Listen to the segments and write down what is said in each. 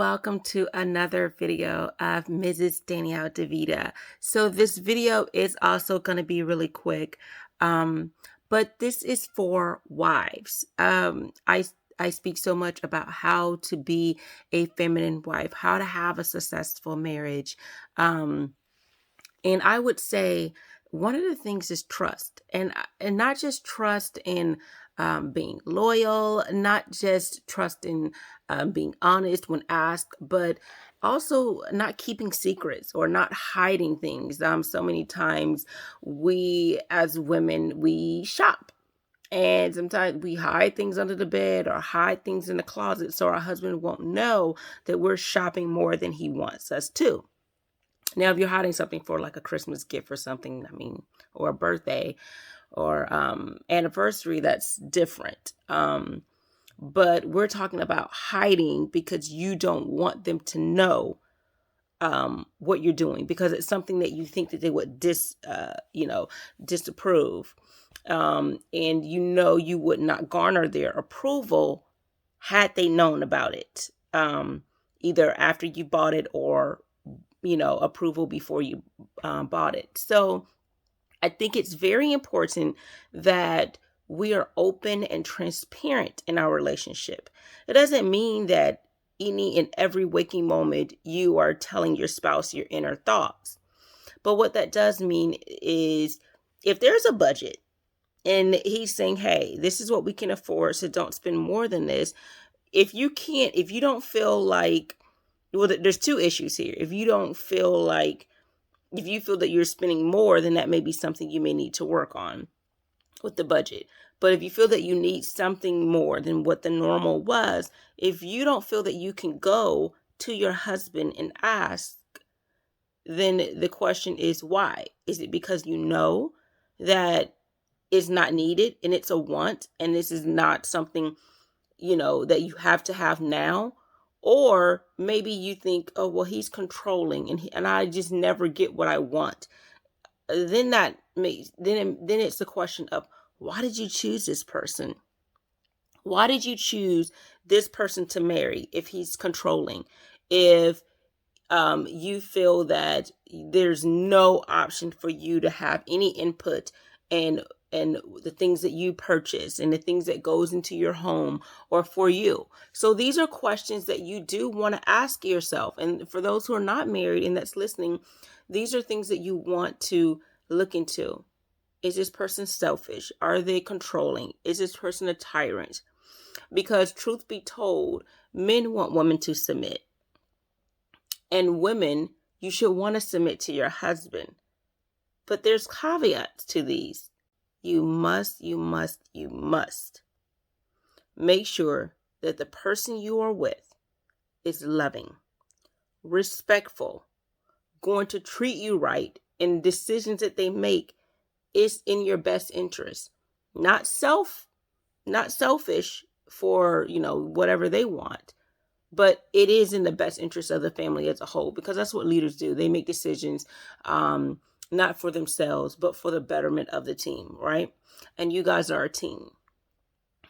welcome to another video of Mrs. Danielle DeVita. So this video is also going to be really quick, but this is for wives. I speak so much about how to be a feminine wife, how to have a successful marriage. And I would say one of the things is trust, and not just trust in being loyal, not just trust in being honest when asked, but also not keeping secrets or not hiding things. So many times we as women, we shop. And sometimes we hide things under the bed or hide things in the closet so our husband won't know that we're shopping more than he wants us to. Now, if you're hiding something for like a Christmas gift or something, or a birthday or anniversary, that's different. But we're talking about hiding because you don't want them to know what you're doing, because it's something that you think that they would disapprove. And you would not garner their approval had they known about it, either after you bought it or approval before you bought it. So I think it's very important that we are open and transparent in our relationship. It doesn't mean that any and every waking moment you are telling your spouse your inner thoughts. But what that does mean is if there's a budget and he's saying, hey, this is what we can afford, so don't spend more than this. If you don't feel like, well, there's two issues here. If you feel that you're spending more, then that may be something you may need to work on with the budget. But if you feel that you need something more than what the normal was, if you don't feel that you can go to your husband and ask, then the question is why? Is it because you know that it's not needed and it's a want and this is not something, that you have to have now? Or maybe you think, oh, well, he's controlling and I just never get what I want. Then it's the question of, why did you choose this person? Why did you choose this person to marry if he's controlling? If you feel that there's no option for you to have any input and the things that you purchase and the things that goes into your home or for you. So these are questions that you do want to ask yourself. And for those who are not married and that's listening, these are things that you want to look into. Is this person selfish? Are they controlling? Is this person a tyrant? Because truth be told, men want women to submit. And women, you should want to submit to your husband. But there's caveats to these. You must make sure that the person you are with is loving, respectful, going to treat you right, and decisions that they make is in your best interest. Not selfish for, whatever they want, but it is in the best interest of the family as a whole, because that's what leaders do. They make decisions, not for themselves, but for the betterment of the team, right? And you guys are a team.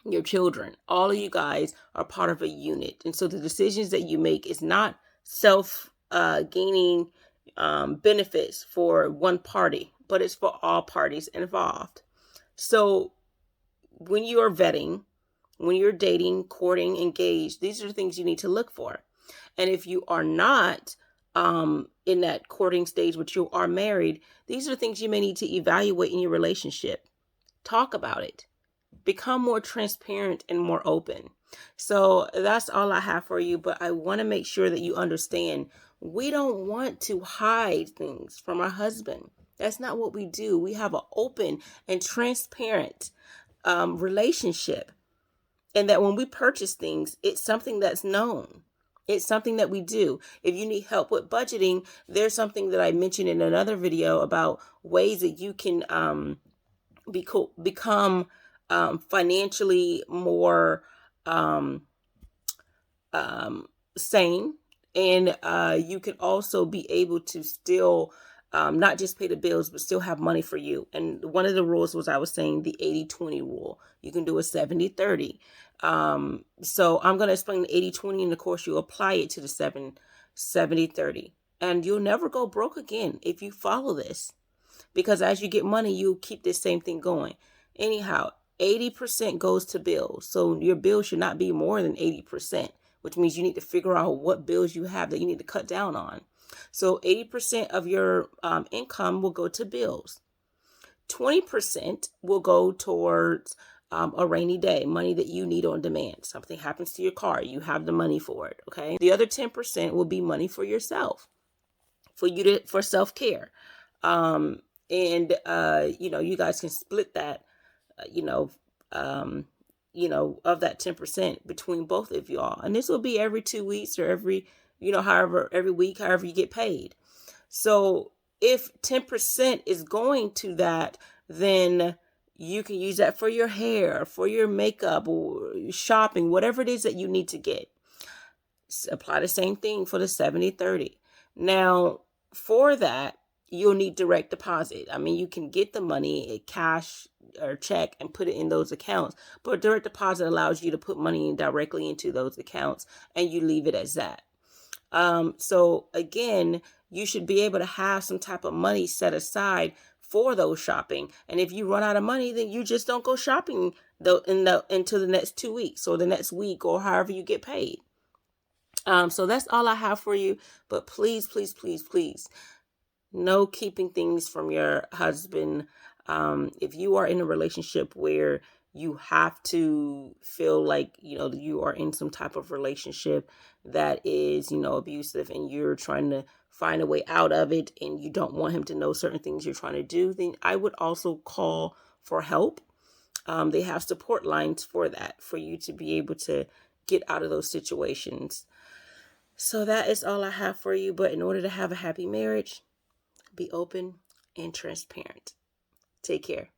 Your children, all of you guys are part of a unit. And so the decisions that you make is not gaining benefits for one party, but it's for all parties involved. So when you are vetting, when you're dating, courting, engaged, these are the things you need to look for. And if you are not in that courting stage, but you are married, these are things you may need to evaluate in your relationship. Talk about it. Become more transparent and more open. So that's all I have for you. But I want to make sure that you understand, we don't want to hide things from our husband. That's not what we do. We have an open and transparent relationship. And that when we purchase things, it's something that's known. It's something that we do. If you need help with budgeting, there's something that I mentioned in another video about ways that you can become financially more sane. And you can also be able to still not just pay the bills, but still have money for you. And one of the rules was, I was saying, the 80-20 rule. You can do a 70-30. So I'm going to explain the 80-20, and of course you apply it to the 70-30. And you'll never go broke again if you follow this, because as you get money, you keep this same thing going. Anyhow, 80% goes to bills. So your bills should not be more than 80%, which means you need to figure out what bills you have that you need to cut down on. So 80% of your income will go to bills. 20% will go towards a rainy day, money that you need on demand. Something happens to your car, you have the money for it, okay? The other 10% will be money for yourself, for self-care. And you guys can split that, of that 10% between both of y'all. And this will be every 2 weeks, or every week, however you get paid. So if 10% is going to that, then you can use that for your hair, for your makeup, or shopping, whatever it is that you need to get. Apply the same thing for the 70-30. Now, for that, you'll need direct deposit. I mean, you can get the money, cash or check, and put it in those accounts. But direct deposit allows you to put money directly into those accounts, and you leave it as that. So again, you should be able to have some type of money set aside for those shopping. And if you run out of money, then you just don't go shopping until the next 2 weeks or the next week, or however you get paid. So that's all I have for you. But please, please, please, please, no keeping things from your husband. If you are in a relationship where you have to feel like, you are in some type of relationship that is, abusive, and you're trying to find a way out of it, and you don't want him to know certain things you're trying to do, then I would also call for help. They have support lines for that, for you to be able to get out of those situations. So that is all I have for you. But in order to have a happy marriage, be open and transparent. Take care.